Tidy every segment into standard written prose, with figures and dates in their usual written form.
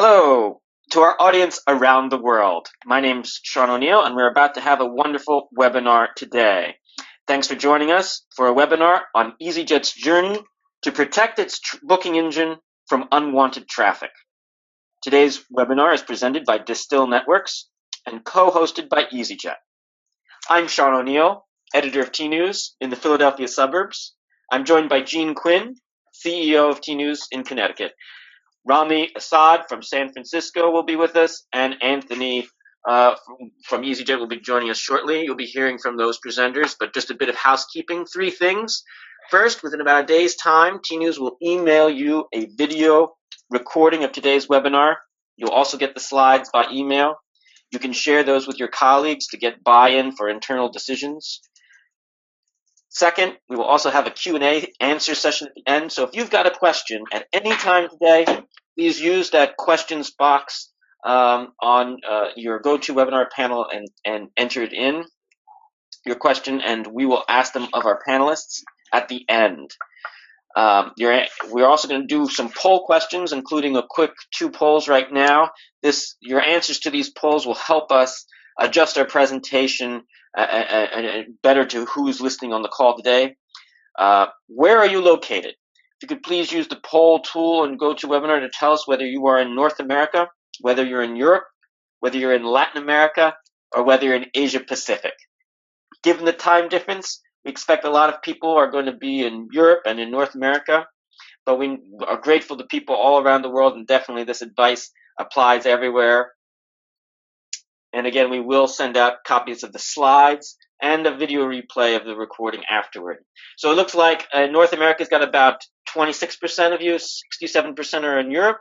Hello to our audience around the world. My name's Sean O'Neill, and we're about to have a wonderful webinar today. Thanks for joining us for a webinar on easyJet's journey to protect its booking engine from unwanted traffic. Today's webinar is presented by Distil Networks and co-hosted by easyJet. I'm Sean O'Neill, editor of Tnooz in the Philadelphia suburbs. I'm joined by Gene Quinn, CEO of Tnooz in Connecticut. Rami Assad from San Francisco will be with us, and Anthony from easyJet will be joining us shortly. You'll be hearing from those presenters, but just a bit of housekeeping. 3 things. First, within about a day's time, Tnooz will email you a video recording of today's webinar. You'll also get the slides by email. You can share those with your colleagues to get buy-in for internal decisions. Second, we will also have a Q&A answer session at the end. So if you've got a question at any time today, please use that questions box on your GoToWebinar panel and enter it in, your question, and we will ask them of our panelists at the end. We're also going to do some poll questions, including a quick 2 polls right now. Your answers to these polls will help us adjust our presentation and better to who's listening on the call today. Where are you located? If you could please use the poll tool and GoToWebinar to tell us whether you are in North America, whether you're in Europe, whether you're in Latin America, or whether you're in Asia Pacific. Given the time difference, we expect a lot of people are going to be in Europe and in North America, but we are grateful to people all around the world, and definitely this advice applies everywhere. And again, we will send out copies of the slides and a video replay of the recording afterward. So it looks like North America's got about 26% of you, 67% are in Europe,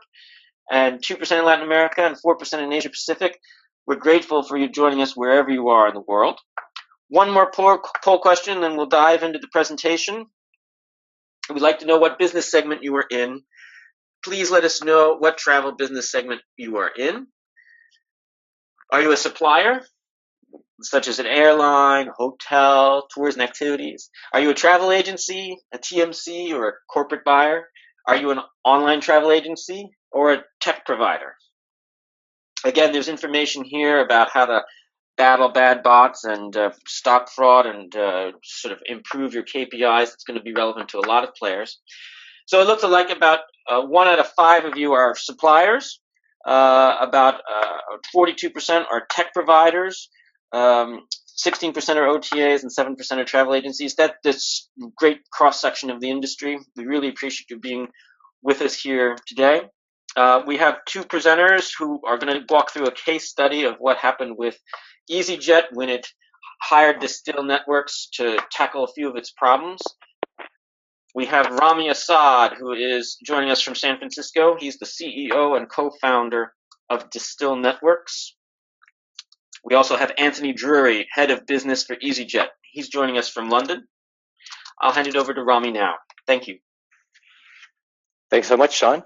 and 2% in Latin America, and 4% in Asia Pacific. We're grateful for you joining us wherever you are in the world. One more poll question, then we'll dive into the presentation. We'd like to know what business segment you are in. Please let us know what travel business segment you are in. Are you a supplier, such as an airline, hotel, tours and activities? Are you a travel agency, a TMC, or a corporate buyer? Are you an online travel agency or a tech provider? Again, there's information here about how to battle bad bots and stop fraud and sort of improve your KPIs. It's going to be relevant to a lot of players. So it looks like about 1 out of 5 of you are suppliers. About 42% are tech providers, 16% are OTAs, and 7% are travel agencies. That's great cross-section of the industry. We really appreciate you being with us here today. We have 2 presenters who are going to walk through a case study of what happened with easyJet when it hired Distil Networks to tackle a few of its problems. We have Rami Assad, who is joining us from San Francisco. He's the CEO and co-founder of Distil Networks. We also have Anthony Drury, head of business for easyJet. He's joining us from London. I'll hand it over to Rami now. Thank you. Thanks so much, Sean.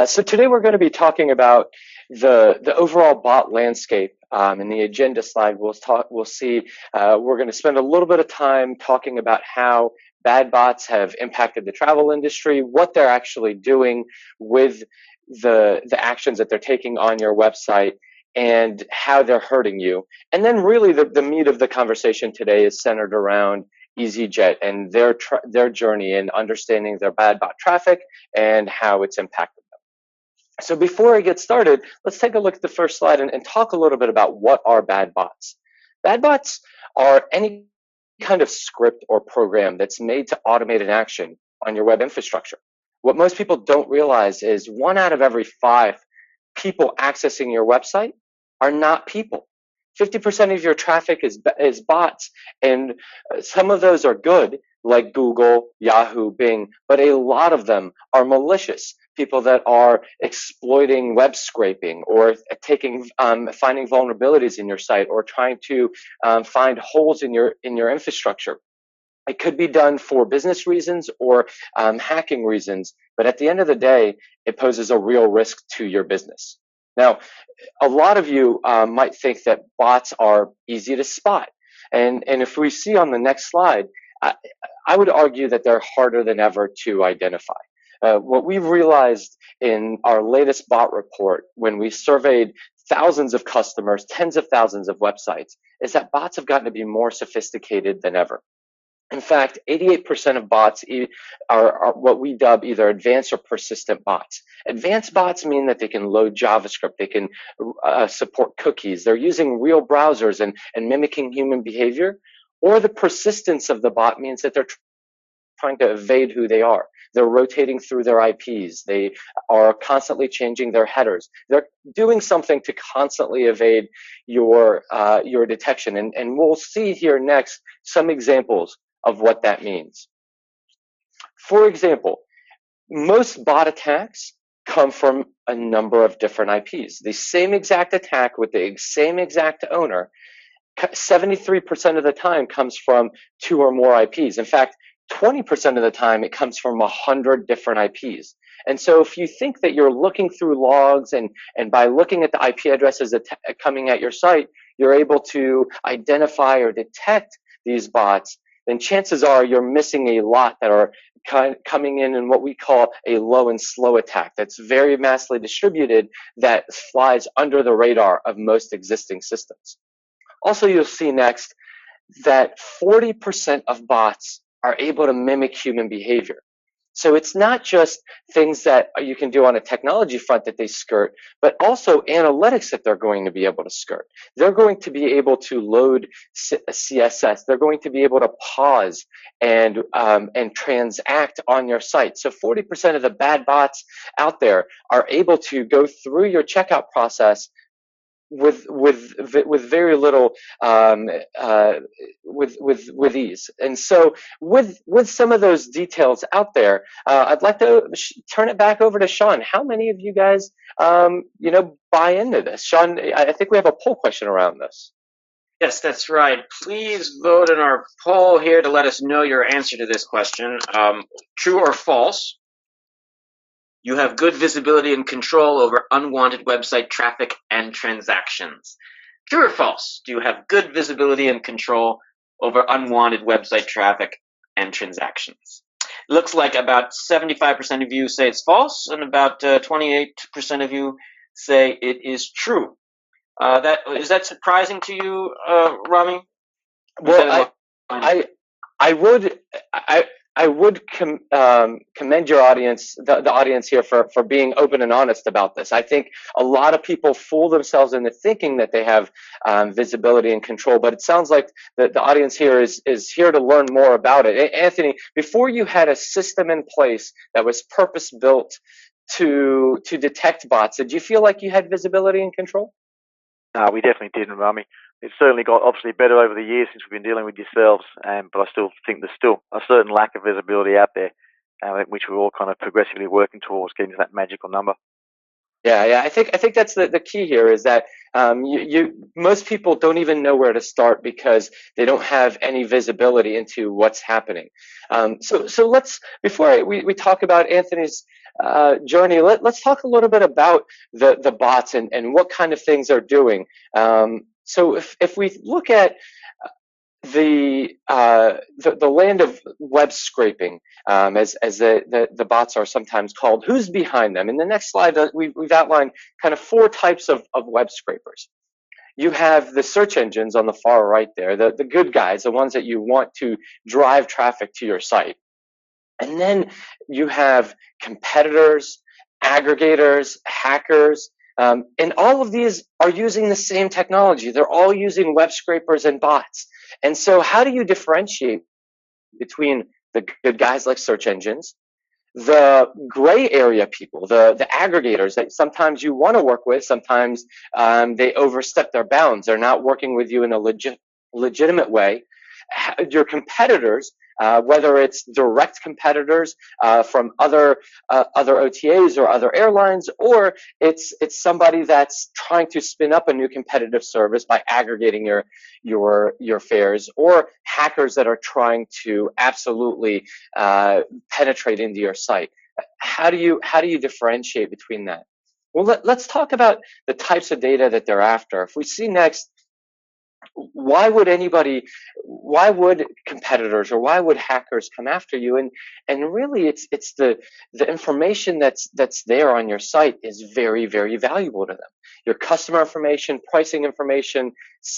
So today we're going to be talking about the overall bot landscape. In the agenda slide, we'll see we're going to spend a little bit of time talking about how bad bots have impacted the travel industry, what they're actually doing with the actions that they're taking on your website, and how they're hurting you. And then really the meat of the conversation today is centered around easyJet and their journey in understanding their bad bot traffic and how it's impacted them. So before I get started, let's take a look at the first slide and talk a little bit about what are bad bots. Bad bots are any kind of script or program that's made to automate an action on your web infrastructure. What most people don't realize is 1 out of every 5 people accessing your website are not people. 50% of your traffic is bots, and some of those are good, like Google, Yahoo, Bing, but a lot of them are malicious. People that are exploiting web scraping or finding vulnerabilities in your site or trying to find holes in your infrastructure. It could be done for business reasons or hacking reasons, but at the end of the day, it poses a real risk to your business. Now, a lot of you might think that bots are easy to spot. And if we see on the next slide, I would argue that they're harder than ever to identify. What we've realized in our latest bot report, when we surveyed thousands of customers, tens of thousands of websites, is that bots have gotten to be more sophisticated than ever. In fact, 88% of bots are what we dub either advanced or persistent bots. Advanced bots mean that they can load JavaScript, they can support cookies, they're using real browsers and mimicking human behavior. Or the persistence of the bot means that they're trying to evade who they are. They're rotating through their IPs. They are constantly changing their headers. They're doing something to constantly evade your detection. And we'll see here next some examples of what that means. For example, most bot attacks come from a number of different IPs. The same exact attack with the same exact owner, 73% of the time comes from 2 or more IPs. In fact, 20% of the time it comes from 100 different IPs. And so if you think that you're looking through logs and by looking at the IP addresses coming at your site, you're able to identify or detect these bots, then chances are you're missing a lot that are coming in what we call a low and slow attack that's very massively distributed, that flies under the radar of most existing systems. Also, you'll see next that 40% of bots are able to mimic human behavior. So it's not just things that you can do on a technology front that they skirt, but also analytics that they're going to be able to skirt. They're going to be able to load CSS. They're going to be able to pause and transact on your site. So 40% of the bad bots out there are able to go through your checkout process with very little with ease. And so with some of those details out there, I'd like to turn it back over to Sean. How many of you guys buy into this? Sean, I think we have a poll question around this. Yes, that's right. Please vote in our poll here to let us know your answer to this question. True or false? You have good visibility and control over unwanted website traffic and transactions. True or false? Do you have good visibility and control over unwanted website traffic and transactions? It looks like about 75% of you say it's false, and about 28% of you say it is true. Is that surprising to you, Rami? Well, I would commend your audience, the audience here, for being open and honest about this. I think a lot of people fool themselves into thinking that they have visibility and control, but it sounds like the audience here is here to learn more about it. Anthony, before you had a system in place that was purpose-built to detect bots, did you feel like you had visibility and control? No, we definitely didn't, Rami. It's certainly got obviously better over the years since we've been dealing with yourselves, but I still think there's still a certain lack of visibility out there, which we're all kind of progressively working towards getting to that magical number. Yeah. I think that's the key here, is that most people don't even know where to start because they don't have any visibility into what's happening. So let's, before we talk about Anthony's journey, let's talk a little bit about the bots and what kind of things they're doing. So if we look at the land of web scraping, as the bots are sometimes called, who's behind them? In the next slide, we've outlined kind of 4 types of web scrapers. You have the search engines on the far right there, the good guys, the ones that you want to drive traffic to your site. And then you have competitors, aggregators, hackers, and all of these are using the same technology. They're all using web scrapers and bots. And so how do you differentiate between the good guys like search engines, the gray area people, the aggregators that sometimes you want to work with, sometimes they overstep their bounds. They're not working with you in a legitimate way. Your competitors, whether it's direct competitors from other OTAs or other airlines, or it's somebody that's trying to spin up a new competitive service by aggregating your fares, or hackers that are trying to absolutely penetrate into your site. How do you differentiate between that? Well, let's talk about the types of data that they're after. If we see next, why would competitors or why would hackers come after you? And really it's the information that's there on your site is very, very valuable to them. Your customer information, pricing information,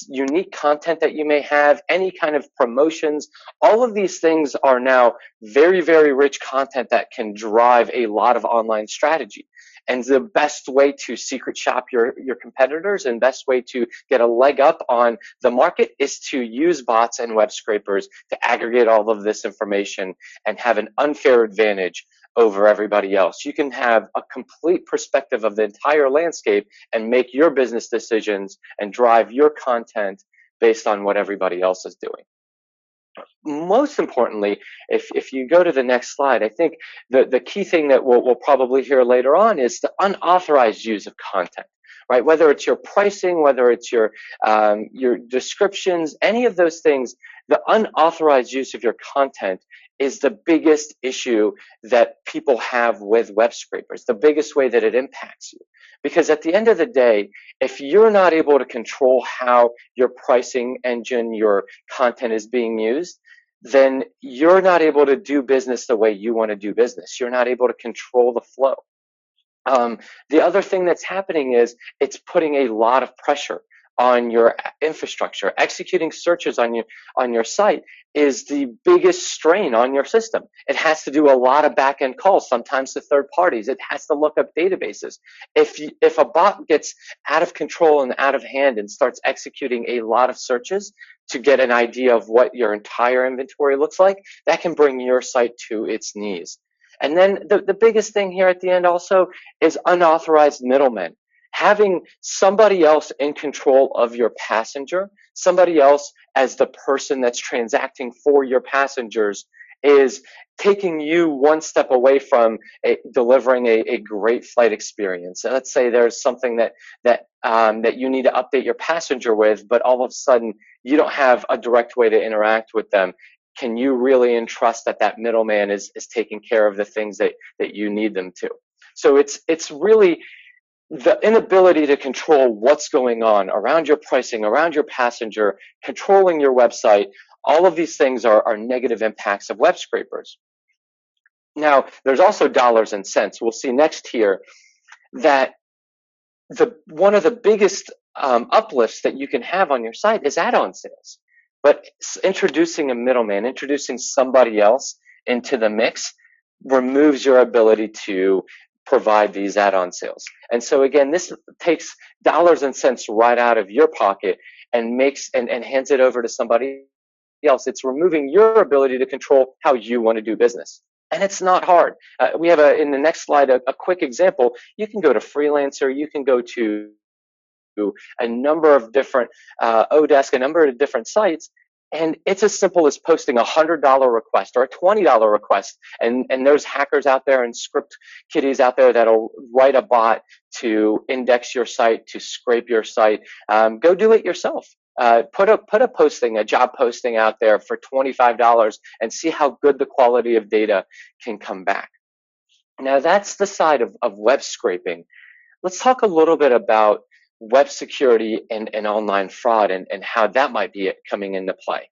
unique content that you may have, any kind of promotions, all of these things are now very, very rich content that can drive a lot of online strategy. And the best way to secret shop your competitors and best way to get a leg up on the market is to use bots and web scrapers to aggregate all of this information and have an unfair advantage over everybody else. You can have a complete perspective of the entire landscape and make your business decisions and drive your content based on what everybody else is doing. Most importantly, if you go to the next slide, I think the key thing that we'll probably hear later on is the unauthorized use of content, right? Whether it's your pricing, whether it's your descriptions, any of those things, the unauthorized use of your content is the biggest issue that people have with web scrapers, the biggest way that it impacts you. Because at the end of the day, if you're not able to control how your pricing engine, your content is being used, then you're not able to do business the way you want to do business. You're not your control the flow. The other thing that's happening is it's putting a lot of pressure on your infrastructure. Executing searches on your site is the biggest strain on your system. It has to do a lot of back-end calls, sometimes to third parties. It has to look up databases. If a bot gets out of control and out of hand and starts executing a lot of searches to get an idea of what your entire inventory looks like, that can bring your site to its knees. And then the biggest thing here at the end also is unauthorized middlemen. Having somebody else in control of your passenger, somebody else as the person that's transacting for your passengers, is taking you one step away from delivering a great flight experience. So let's say there's something that you need to update your passenger with, but all of a sudden you don't have a direct way to interact with them. Can you really entrust that middleman is taking care of the things that you need them to? So it's really the inability to control what's going on around your pricing, around your passenger, controlling your website. All of these things are negative impacts of web scrapers. Now, there's also dollars and cents. We'll see next here that one of the biggest uplifts that you can have on your site is add-on sales. But introducing a middleman, introducing somebody else into the mix, removes your ability to provide these add-on sales. And so again, this takes dollars and cents right out of your pocket and hands it over to somebody else. It's removing your ability to control how you want to do business. And it's not hard. We have in the next slide a quick example. You can go to Freelancer, you can go to a number of different Odesk, a number of different sites, and it's as simple as posting a $100 request or a $20 request. And there's hackers out there and script kiddies out there that'll write a bot to index your site, to scrape your site. Go do it yourself. Put a job posting out there for $25 and see how good the quality of data can come back. Now that's the side of web scraping. Let's talk a little bit about web security and online fraud and how that might be coming into play.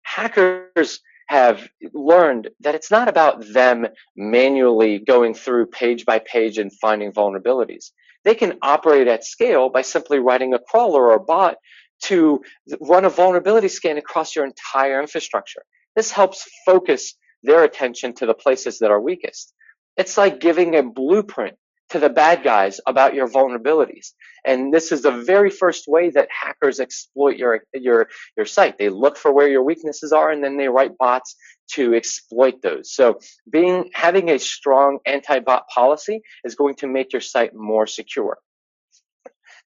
Hackers have learned that it's not about them manually going through page by page and finding vulnerabilities. They can operate at scale by simply writing a crawler or a bot to run a vulnerability scan across your entire infrastructure. This helps focus their attention to the places that are weakest. It's like giving a blueprint to the bad guys about your vulnerabilities. And this is the very first way that hackers exploit your site. They look for where your weaknesses are and then they write bots to exploit those. So having a strong anti-bot policy is going to make your site more secure.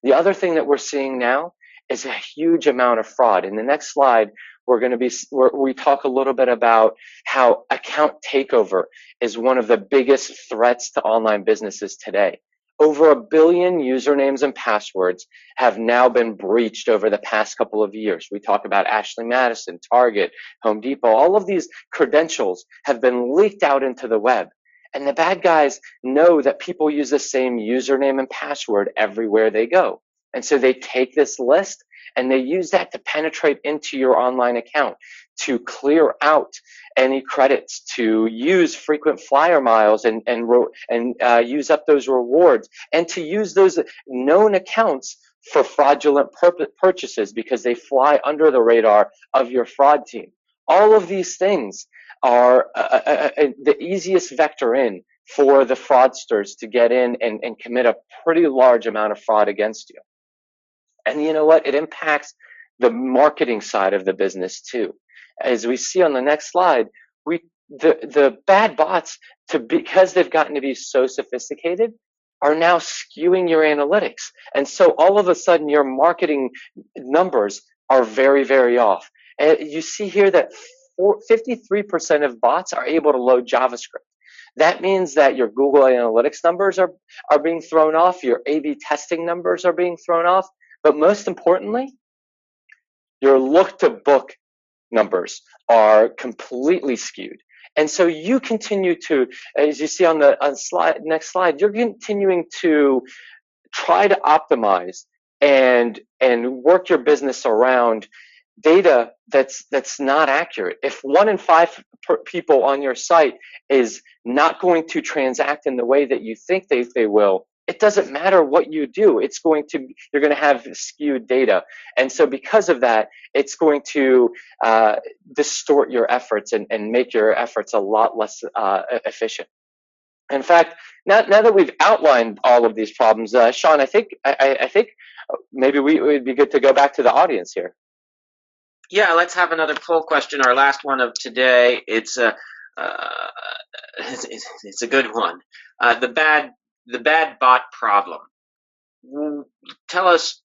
The other thing that we're seeing now is a huge amount of fraud. In the next slide, we talk a little bit about how account takeover is one of the biggest threats to online businesses today. Over 1 billion usernames and passwords have now been breached over the past couple of years. We talk about Ashley Madison, Target, Home Depot. All of these credentials have been leaked out into the web. And the bad guys know that people use the same username and password everywhere they go. And so they take this list and they use that to penetrate into your online account, to clear out any credits, to use frequent flyer miles and use up those rewards, and to use those known accounts for fraudulent purchases because they fly under the radar of your fraud team. All of these things are the easiest vector in for the fraudsters to get in and commit a pretty large amount of fraud against you. And you know what? It impacts the marketing side of the business too. As we see on the next slide, the bad bots, because they've gotten to be so sophisticated, are now skewing your analytics. And so all of a sudden your marketing numbers are very, very off. And you see here that 53% of bots are able to load JavaScript. That means that your Google Analytics numbers are being thrown off, your A/B testing numbers are being thrown off, but most importantly, your look-to-book numbers are completely skewed. And so you continue to, as you see on the next slide, you're continuing to try to optimize and work your business around data that's not accurate. If 1 in 5 people on your site is not going to transact in the way that you think they will, it doesn't matter what you do. You're going to have skewed data. And so because of that, it's going to distort your efforts and make your efforts a lot less efficient. In fact, now that we've outlined all of these problems, Sean, I think maybe it would be good to go back to the audience here. Yeah, let's have another poll question. Our last one of today. It's a good one. The bad bot problem. Tell us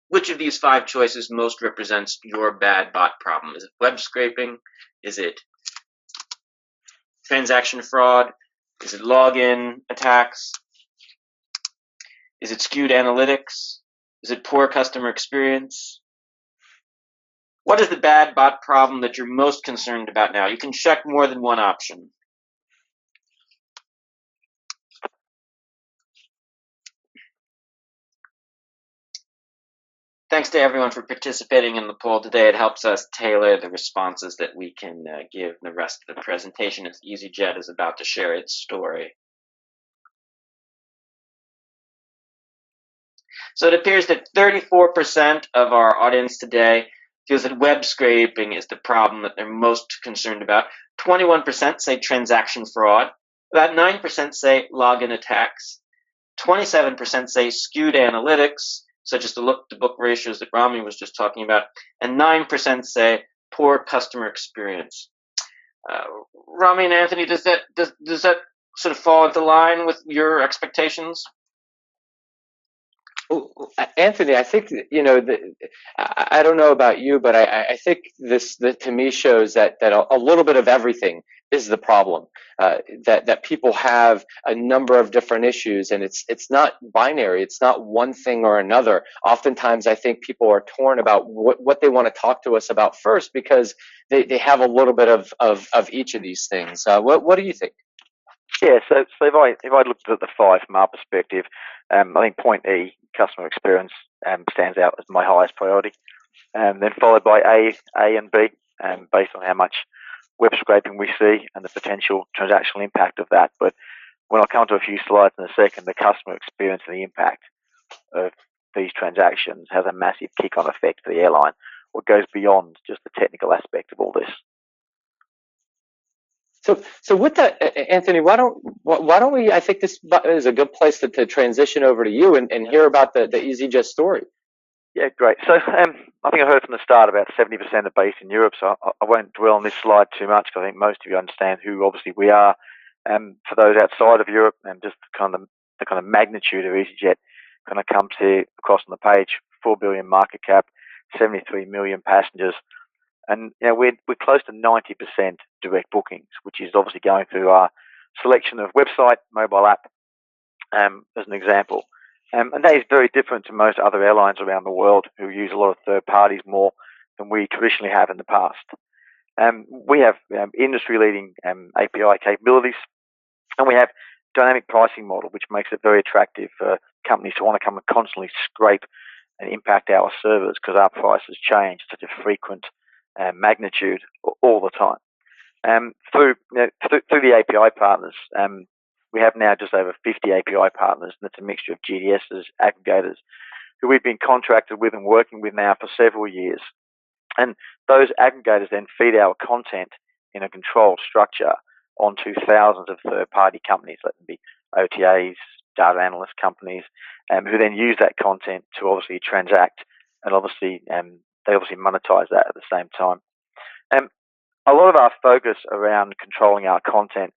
which of these 5 choices most represents your bad bot problem. Is it web scraping? Is it transaction fraud? Is it login attacks? Is it skewed analytics? Is it poor customer experience? What is the bad bot problem that you're most concerned about now? You can check more than one option. Thanks to everyone for participating in the poll today. It helps us tailor the responses that we can give the rest of the presentation as easyJet is about to share its story. So it appears that 34% of our audience today feels that web scraping is the problem that they're most concerned about. 21% say transaction fraud. About 9% say login attacks. 27% say skewed analytics, such as the look-to-book ratios that Rami was just talking about. And 9% say poor customer experience. Rami and Anthony, does that sort of fall into line with your expectations? Anthony, I think, I don't know about you, but I think this to me shows that a little bit of everything is the problem. That people have a number of different issues, and it's not binary. It's not one thing or another. Oftentimes, I think people are torn about what they want to talk to us about first because they have a little bit of each of these things. What do you think? Yeah, so if I looked at the 5 from our perspective, I think point E, customer experience, stands out as my highest priority, then followed by A and B, based on how much web scraping we see and the potential transactional impact of that. But when I come to a few slides in a second, the customer experience and the impact of these transactions has a massive kick-on effect for the airline, or goes beyond just the technical aspect of all this. So with that, Anthony, why don't we? I think this is a good place to transition over to you and hear about the easyJet story. Yeah, great. So I think I heard from the start about 70% are based in Europe, so I won't dwell on this slide too much because I think most of you understand who obviously we are. For those outside of Europe, and just the kind of magnitude of easyJet kind of comes here across on the page: 4 billion market cap, 73 million passengers. And we're close to 90% direct bookings, which is obviously going through our selection of website, mobile app, as an example. And that is very different to most other airlines around the world who use a lot of third parties more than we traditionally have in the past. We have industry-leading API capabilities, and we have dynamic pricing model, which makes it very attractive for companies to want to come and constantly scrape and impact our servers because our prices change such a frequent magnitude all the time. Through the API partners, we have now just over 50 API partners, and it's a mixture of GDSs, aggregators, who we've been contracted with and working with now for several years. And those aggregators then feed our content in a controlled structure onto thousands of third-party companies, let them be OTAs, data analyst companies, who then use that content to obviously transact, and obviously they obviously monetize that at the same time. A lot of our focus around controlling our content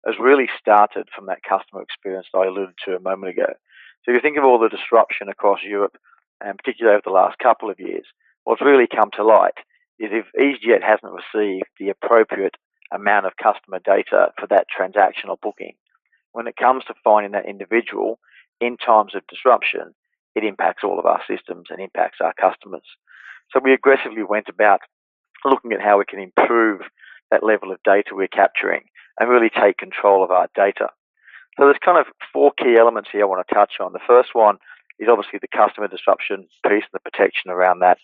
has really started from that customer experience that I alluded to a moment ago. So if you think of all the disruption across Europe, and particularly over the last couple of years, what's really come to light is if easyJet hasn't received the appropriate amount of customer data for that transactional booking, when it comes to finding that individual in times of disruption, it impacts all of our systems and impacts our customers. So we aggressively went about looking at how we can improve that level of data we're capturing and really take control of our data. So there's kind of four key elements here I want to touch on. The first one is obviously the customer disruption piece and the protection around that.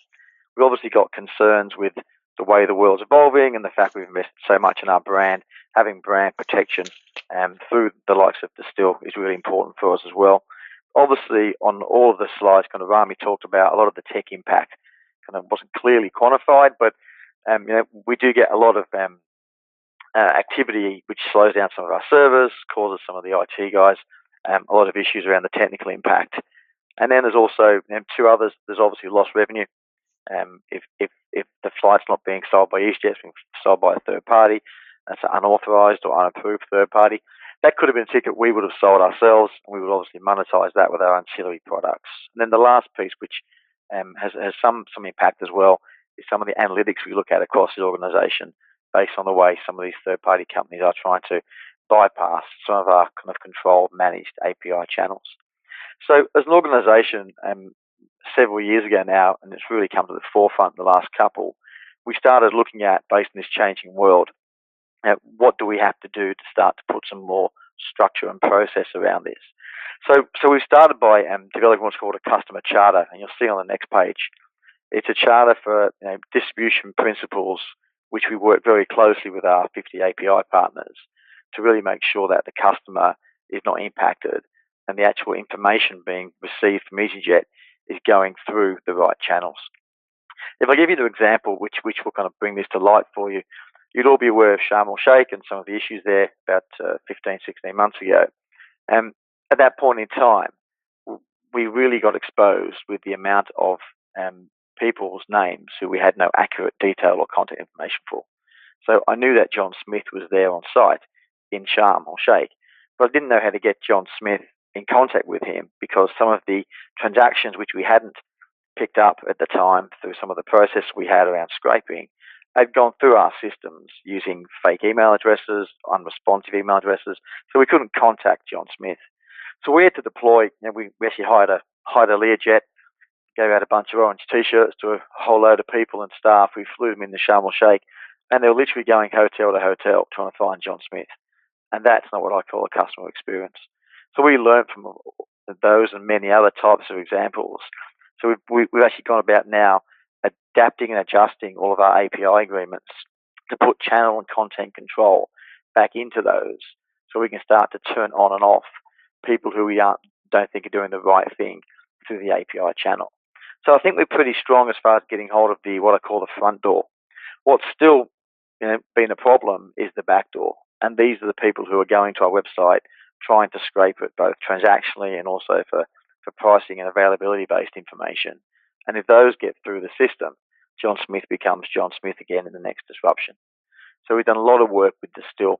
We've obviously got concerns with the way the world's evolving and the fact we've invested so much in our brand. Having brand protection through the likes of Distil is really important for us as well. Obviously, on all of the slides, kind of Rami talked about a lot of the tech impact. Kind of wasn't clearly quantified, but we do get a lot of activity which slows down some of our servers, causes some of the IT guys a lot of issues around the technical impact. And then there's also two others. There's obviously lost revenue. If the flight's not being sold by easyJet, it's being sold by a third party, that's an unauthorized or unapproved third party. That could have been a ticket we would have sold ourselves, and we would obviously monetize that with our ancillary products. And then the last piece, which has some impact as well, is some of the analytics we look at across the organization based on the way some of these third-party companies are trying to bypass some of our kind of controlled, managed API channels. So as an organization, several years ago now, and it's really come to the forefront in the last couple, we started looking at, based on this changing world, what do we have to do to start to put some more structure and process around this. So we started by developing what's called a customer charter, and you'll see on the next page. It's a charter for distribution principles, which we work very closely with our 50 API partners to really make sure that the customer is not impacted and the actual information being received from easyJet is going through the right channels. If I give you the example, which will kind of bring this to light for you, you'd all be aware of Sharm el-Sheikh and some of the issues there about 15, 16 months ago. At that point in time, we really got exposed with the amount of people's names who we had no accurate detail or contact information for. So I knew that John Smith was there on site in Sharm el-Sheikh, but I didn't know how to get John Smith in contact with him because some of the transactions which we hadn't picked up at the time through some of the process we had around scraping had gone through our systems using fake email addresses, unresponsive email addresses, so we couldn't contact John Smith. So we had to deploy, we actually hired a Learjet, gave out a bunch of orange T-shirts to a whole load of people and staff. We flew them into Sharm el-Sheikh, and they were literally going hotel to hotel trying to find John Smith. And that's not what I call a customer experience. So we learned from those and many other types of examples. So we've actually gone about now adapting and adjusting all of our API agreements to put channel and content control back into those so we can start to turn on and off people who we don't think are doing the right thing through the API channel. So I think we're pretty strong as far as getting hold of what I call the front door. What's still been a problem is the back door. And these are the people who are going to our website trying to scrape it both transactionally and also for pricing and availability-based information. And if those get through the system, John Smith becomes John Smith again in the next disruption. So we've done a lot of work with Distil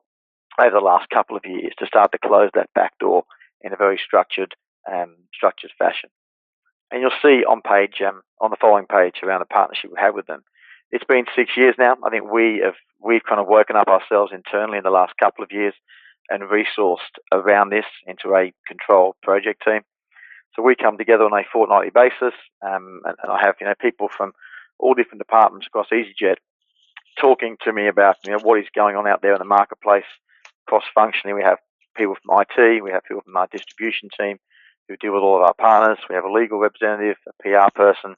over the last couple of years to start to close that back door in a very structured fashion. And you'll see on the following page around the partnership we have with them. It's been 6 years now. I think we've kind of woken up ourselves internally in the last couple of years and resourced around this into a controlled project team. So we come together on a fortnightly basis, and I have people from all different departments across easyJet talking to me about what is going on out there in the marketplace. Cross-functionally, we have people from IT, we have people from our distribution team who deal with all of our partners. We have a legal representative, a PR person,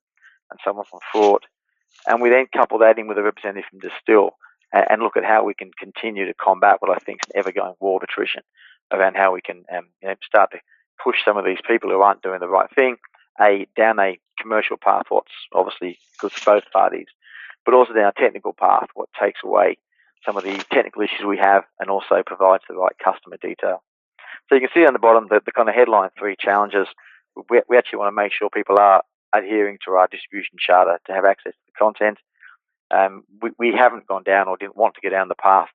and someone from fraud. And we then couple that in with a representative from Distil and look at how we can continue to combat what I think is an ever-going war of attrition around how we can start to push some of these people who aren't doing the right thing down a commercial path, what's obviously good for both parties, but also down a technical path, what takes away some of the technical issues we have and also provides the right customer detail. So you can see on the bottom the kind of headline 3 challenges. We actually want to make sure people are adhering to our distribution charter to have access to the content. We haven't gone down or didn't want to go down the path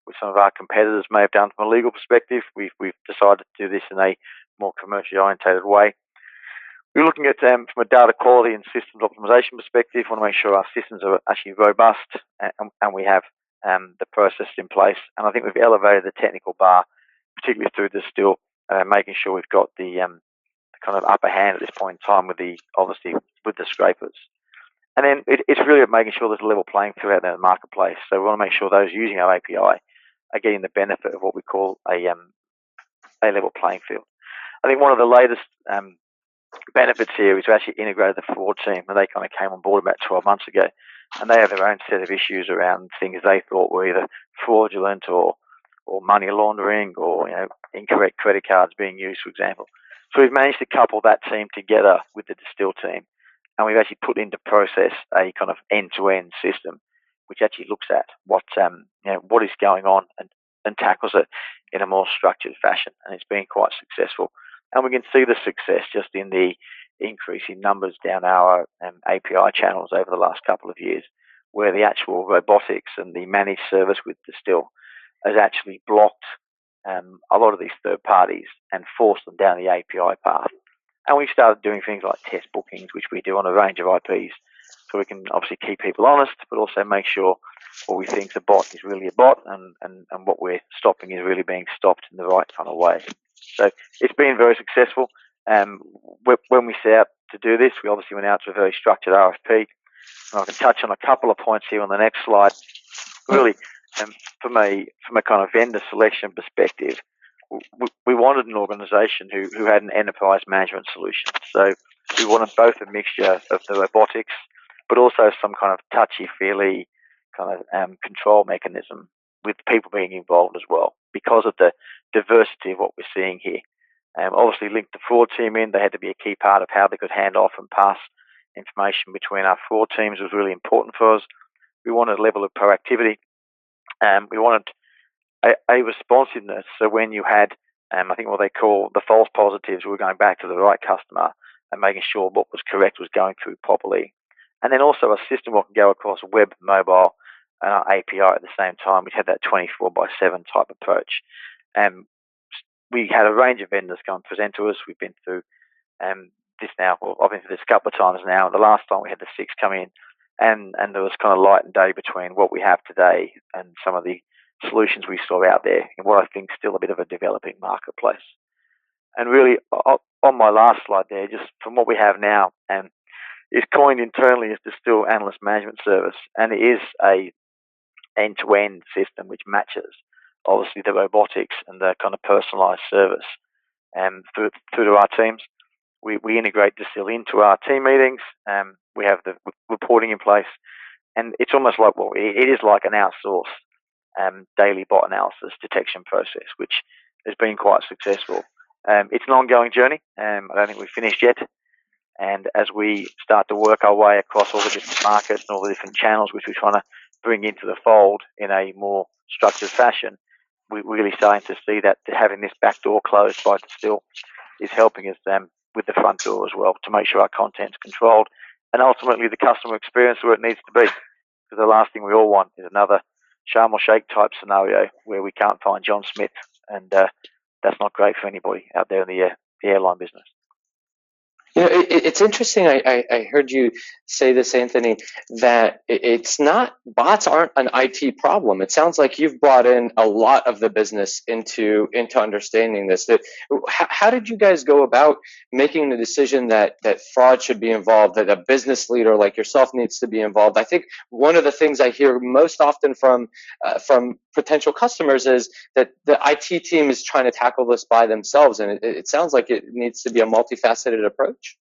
which some of our competitors may have done from a legal perspective. We've decided to do this in a more commercially orientated way. We're looking at from a data quality and systems optimization perspective. We want to make sure our systems are actually robust and we have the process in place. And I think we've elevated the technical bar, particularly through Distil, making sure we've got the kind of upper hand at this point in time with the scrapers. And then it's really about making sure there's a level playing field out there in the marketplace. So we want to make sure those using our API are getting the benefit of what we call a level playing field. I think one of the latest benefits here is we actually integrated the fraud team, and they kind of came on board about 12 months ago, and they have their own set of issues around things they thought were either fraudulent or money laundering or incorrect credit cards being used, for example. So we've managed to couple that team together with the Distil team, and we've actually put into process a kind of end-to-end system which actually looks at what is going on and tackles it in a more structured fashion, and it's been quite successful. And we can see the success just in the increase in numbers down our API channels over the last couple of years, where the actual robotics and the managed service with Distil has actually blocked a lot of these third parties and forced them down the API path. And we've started doing things like test bookings, which we do on a range of IPs, so we can obviously keep people honest, but also make sure what we think is a bot is really a bot, and what we're stopping is really being stopped in the right kind of way. So it's been very successful. When we set out to do this, we obviously went out to a very structured RFP. And I can touch on a couple of points here on the next slide. Really, from a kind of vendor selection perspective, we wanted an organisation who had an enterprise management solution. So we wanted both a mixture of the robotics, but also some kind of touchy-feely kind of control mechanism with people being involved as well, because of the diversity of what we're seeing here. Obviously linked the fraud team in, they had to be a key part of how they could hand off and pass information between our fraud teams. Was really important for us. We wanted a level of proactivity. We wanted a responsiveness, so when you had, I think what they call the false positives, we were going back to the right customer and making sure what was correct was going through properly. And then also a system that can go across web, mobile, and our API at the same time. We had that 24/7 type approach. We had a range of vendors come and present to us. We've been through this now. Well, I've been through this a couple of times now. The last time we had the 6 come in, and there was kind of light and day between what we have today and some of the solutions we saw out there in what I think is still a bit of a developing marketplace. And really, on my last slide there, just from what we have now, is coined internally as Distil Analyst Management Service, and it is a end-to-end system which matches obviously the robotics and the kind of personalized service through to our teams. We integrate Distil into our team meetings. We have the reporting in place, and it's almost like, well, it is like an outsourced daily bot analysis detection process, which has been quite successful. It's an ongoing journey. I don't think we've finished yet. And as we start to work our way across all the different markets and all the different channels which we're trying to bring into the fold in a more structured fashion, we're really starting to see that having this back door closed by Distil is helping us with the front door as well, to make sure our content's controlled and ultimately the customer experience where it needs to be. Because the last thing we all want is another Sharm el Sheikh type scenario where we can't find John Smith, and that's not great for anybody out there in the airline business. You know, it's interesting. I heard you say this, Anthony, that it's not, bots aren't an IT problem. It sounds like you've brought in a lot of the business into understanding this. How did you guys go about making the decision that fraud should be involved, that a business leader like yourself needs to be involved? I think one of the things I hear most often from potential customers is that the IT team is trying to tackle this by themselves, and it sounds like it needs to be a multifaceted approach.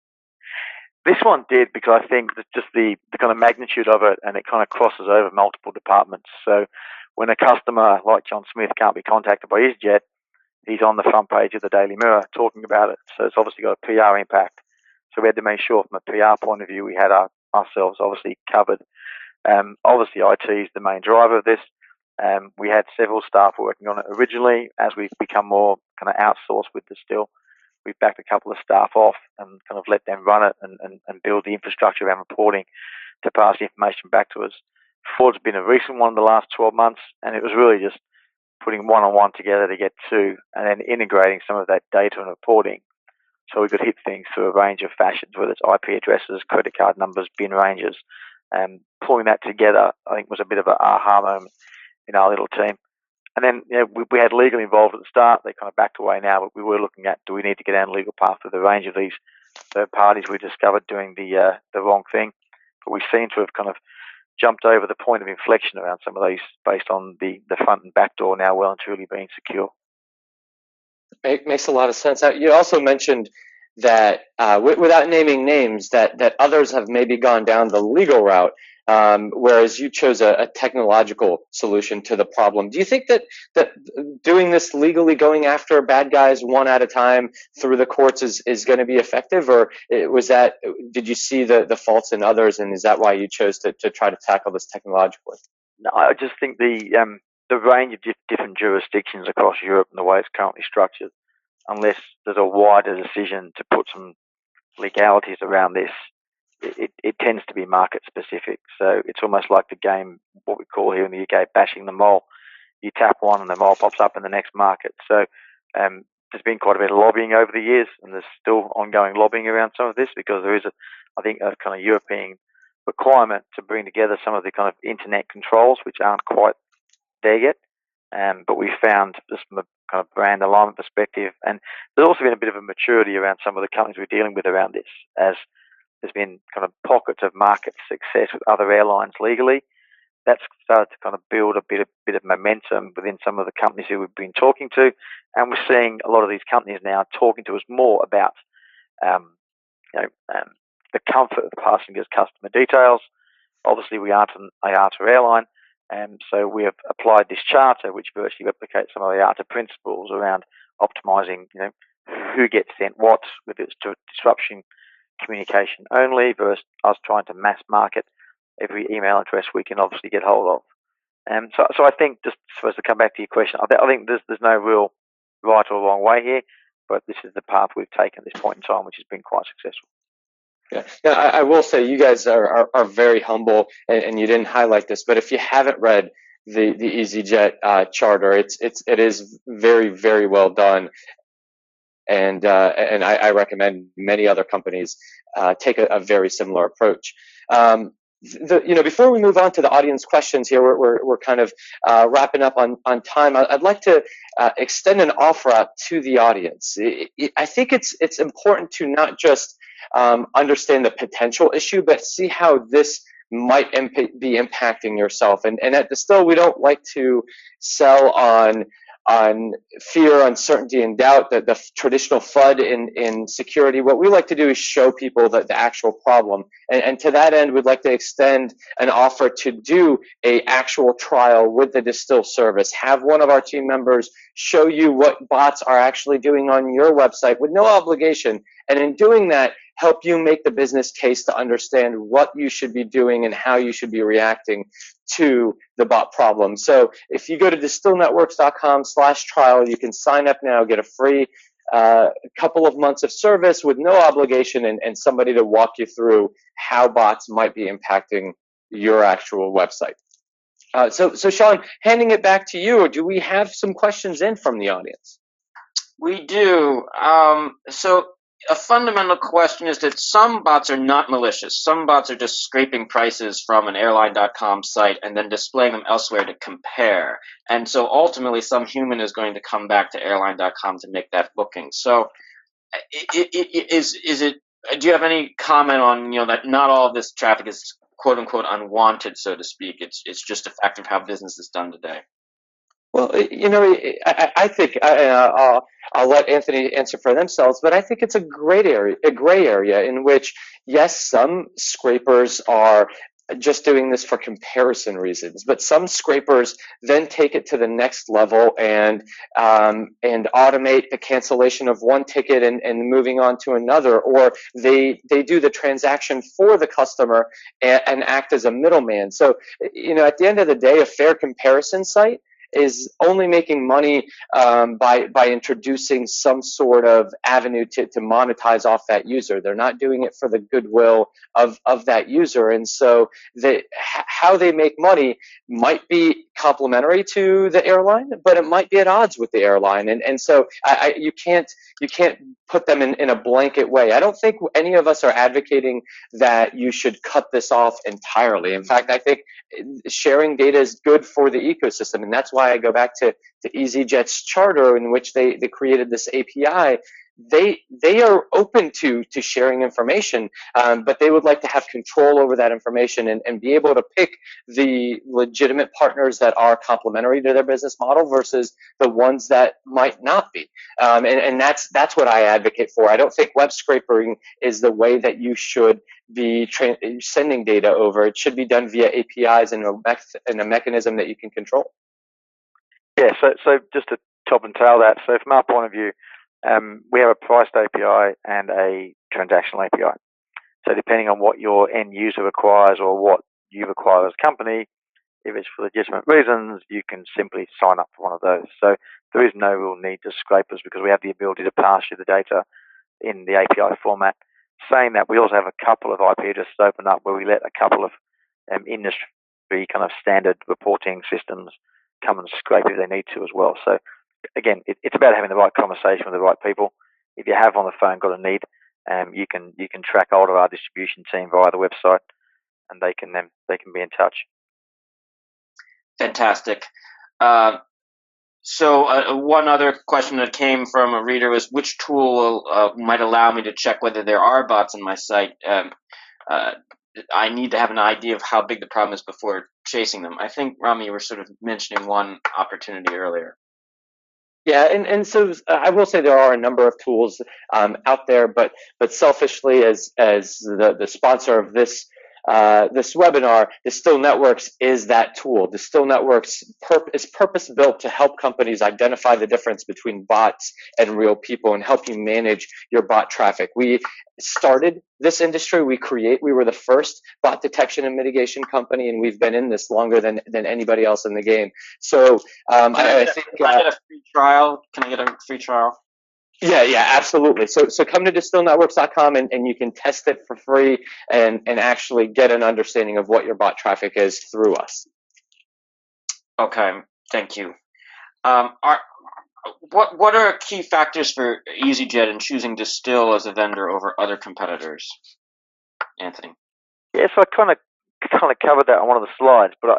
This one did, because I think that just the kind of magnitude of it, and it kind of crosses over multiple departments. So when a customer like John Smith can't be contacted by easyJet, he's on the front page of the Daily Mirror talking about it. So it's obviously got a PR impact. So we had to make sure from a PR point of view we had ourselves obviously covered. Obviously IT is the main driver of this. We had several staff working on it originally. As we've become more kind of outsourced with Distil, we've backed a couple of staff off and kind of let them run it and build the infrastructure around reporting to pass the information back to us. Fraud's been a recent one in the last 12 months, and it was really just putting one-on-one together to get two, and then integrating some of that data and reporting so we could hit things through a range of fashions, whether it's IP addresses, credit card numbers, bin ranges. Pulling that together, I think, was a bit of an aha moment in our little team. And then we had legal involved at the start. They kind of backed away now, but we were looking at, do we need to get down the legal path with a range of these third parties we discovered doing the wrong thing? But we seem to have kind of jumped over the point of inflection around some of these based on the front and back door now well and truly being secure. It makes a lot of sense. You also mentioned that, without naming names, that others have maybe gone down the legal route, whereas you chose a technological solution to the problem. Do you think that doing this legally, going after bad guys one at a time through the courts is going to be effective, or did you see the faults in others, and is that why you chose to try to tackle this technologically? No, I just think the range of different jurisdictions across Europe and the way it's currently structured, unless there's a wider decision to put some legalities around this, it tends to be market specific. So it's almost like the game, what we call here in the UK, bashing the mole. You tap one and the mole pops up in the next market. So there's been quite a bit of lobbying over the years, and there's still ongoing lobbying around some of this, because there is, I think, a kind of European requirement to bring together some of the kind of internet controls, which aren't quite there yet. But we found, just from a kind of brand alignment perspective, and there's also been a bit of a maturity around some of the companies we're dealing with around this, as there's been kind of pockets of market success with other airlines legally. That's started to kind of build a bit of momentum within some of the companies who we've been talking to, and we're seeing a lot of these companies now talking to us more about the comfort of the passengers' customer details. Obviously, we aren't an IATA airline, so we have applied this charter, which virtually replicates some of the IATA principles around optimizing, who gets sent what, whether it's to disruption communication only versus us trying to mass market every email address we can obviously get hold of. So I think, just for us to come back to your question, I think there's no real right or wrong way here, but this is the path we've taken at this point in time, which has been quite successful. Yeah. Now, I will say you guys are very humble, and you didn't highlight this, but if you haven't read the easyJet charter, it is very, very well done. And I recommend many other companies take a very similar approach. Before we move on to the audience questions here, we're kind of wrapping up on time. I'd like to extend an offer out to the audience. I think it's important to not just understand the potential issue, but see how this might be impacting yourself. And at Distil, we don't like to sell on fear, uncertainty, and doubt, the traditional FUD in security. What we like to do is show people the actual problem. And to that end, we'd like to extend an offer to do a actual trial with the Distil service. Have one of our team members show you what bots are actually doing on your website with no obligation. And in doing that, help you make the business case to understand what you should be doing and how you should be reacting to the bot problem. So if you go to distilnetworks.com/trial, you can sign up now, get a free couple of months of service with no obligation, and somebody to walk you through how bots might be impacting your actual website. So Sean, handing it back to you, do we have some questions in from the audience? We do. So a fundamental question is that some bots are not malicious. Some bots are just scraping prices from an airline.com site and then displaying them elsewhere to compare. And so ultimately, some human is going to come back to airline.com to make that booking. So, is it? Do you have any comment on that not all of this traffic is quote unquote unwanted, so to speak? It's just a fact of how business is done today. Well, I think I'll let Anthony answer for themselves, but I think it's a gray area in which, yes, some scrapers are just doing this for comparison reasons, but some scrapers then take it to the next level and automate the cancellation of one ticket and moving on to another, or they do the transaction for the customer and act as a middleman. So, at the end of the day, a fair comparison site is only making money by introducing some sort of avenue to monetize off that user. They're not doing it for the goodwill of that user. And so how they make money might be complementary to the airline, but it might be at odds with the airline. And so you can't put them in a blanket way. I don't think any of us are advocating that you should cut this off entirely. In fact, I think sharing data is good for the ecosystem, and that's why I go back to easyJet's charter, in which they created this API. They are open to sharing information, but they would like to have control over that information and be able to pick the legitimate partners that are complementary to their business model versus the ones that might not be. And that's what I advocate for. I don't think web scraping is the way that you should be sending data over. It should be done via APIs and a mechanism that you can control. Yeah, so just to top and tail that, so from our point of view, we have a priced API and a transactional API. So depending on what your end user requires or what you require as a company, if it's for legitimate reasons, you can simply sign up for one of those. So there is no real need to scrape us because we have the ability to pass you the data in the API format. Saying that, we also have a couple of IP addresses open up where we let a couple of industry kind of standard reporting systems come and scrape if they need to as well. So again, it's about having the right conversation with the right people. If you have on the phone got a need, you can track hold of our distribution team via the website, and they can be in touch. Fantastic. So one other question that came from a reader was, which tool might allow me to check whether there are bots on my site? I need to have an idea of how big the problem is before chasing them. I think, Rami, you were sort of mentioning one opportunity earlier. Yeah, and so I will say there are a number of tools out there, but selfishly, as the sponsor of this webinar, Distil Networks is that tool. Distil Networks is purpose built to help companies identify the difference between bots and real people and help you manage your bot traffic. We started this industry. We were the first bot detection and mitigation company, and we've been in this longer than anybody else in the game. So I think. Can I get a free trial? Can I get a free trial? Yeah, absolutely. So come to distilnetworks.com and you can test it for free and actually get an understanding of what your bot traffic is through us. Okay, thank you. What are key factors for easyJet in choosing Distil as a vendor over other competitors? Anthony. Yeah, so I kind of covered that on one of the slides, but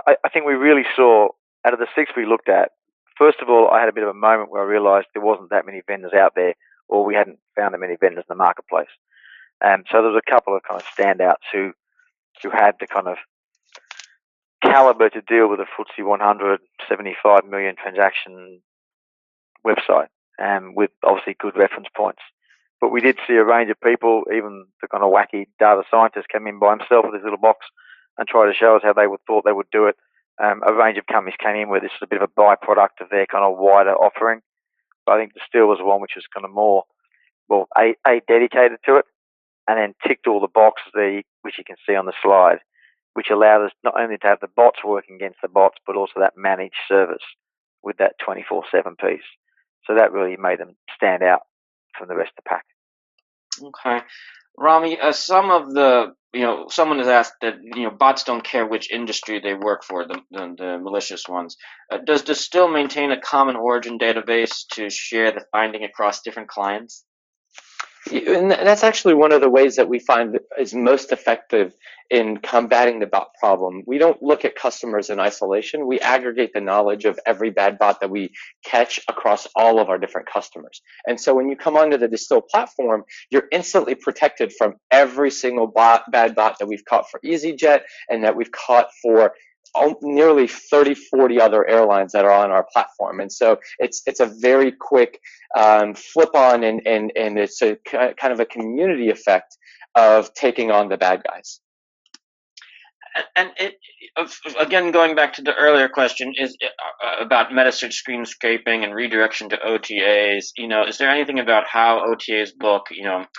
I think we really saw, out of the 6 we looked at, first of all, I had a bit of a moment where I realized there wasn't that many vendors out there, or we hadn't found that many vendors in the marketplace. So there was a couple of kind of standouts who had the kind of caliber to deal with a FTSE 100, 75 million transaction website, with obviously good reference points. But we did see a range of people, even the kind of wacky data scientist came in by himself with his little box and tried to show us how they thought they would do it. A range of companies came in where this is a bit of a byproduct of their kind of wider offering. But I think Distil was the one which was kind of more, dedicated to it, and then ticked all the boxes there, which you can see on the slide, which allowed us not only to have the bots working against the bots, but also that managed service with that 24/7 piece. So that really made them stand out from the rest of the pack. Okay. Rami, some of the, someone has asked that, bots don't care which industry they work for, the malicious ones. Does Distil maintain a common origin database to share the finding across different clients? And that's actually one of the ways that we find is most effective in combating the bot problem. We don't look at customers in isolation. We aggregate the knowledge of every bad bot that we catch across all of our different customers. And so when you come onto the Distill platform, you're instantly protected from every single bad bot that we've caught for easyJet and that we've caught for nearly 30, 40 other airlines that are on our platform. And so it's a very quick flip on, and it's a kind of a community effect of taking on the bad guys. And again, going back to the earlier question, is about metasearch screen scraping and redirection to OTAs. Is there anything about how OTAs look?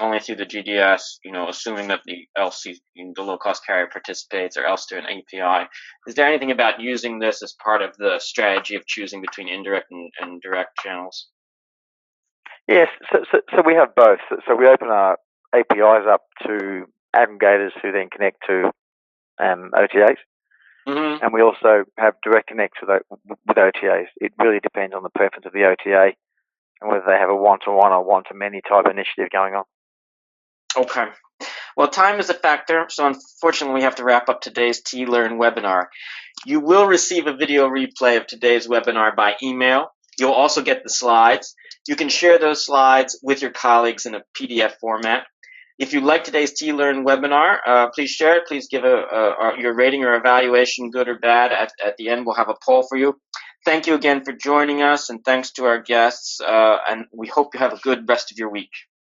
Only through the GDS. Assuming that the low-cost carrier participates, or else through an API. Is there anything about using this as part of the strategy of choosing between indirect and direct channels? Yes. So we have both. So we open our APIs up to aggregators who then connect to OTAs, and we also have direct connects with OTAs. It really depends on the preference of the OTA and whether they have a one-to-one or one-to-many type initiative going on. Okay. Well, time is a factor, so unfortunately we have to wrap up today's T-Learn webinar. You will receive a video replay of today's webinar by email. You'll also get the slides. You can share those slides with your colleagues in a PDF format. If you like today's T-Learn webinar, please share it. Please give your rating or evaluation, good or bad. At the end, we'll have a poll for you. Thank you again for joining us, and thanks to our guests, and we hope you have a good rest of your week.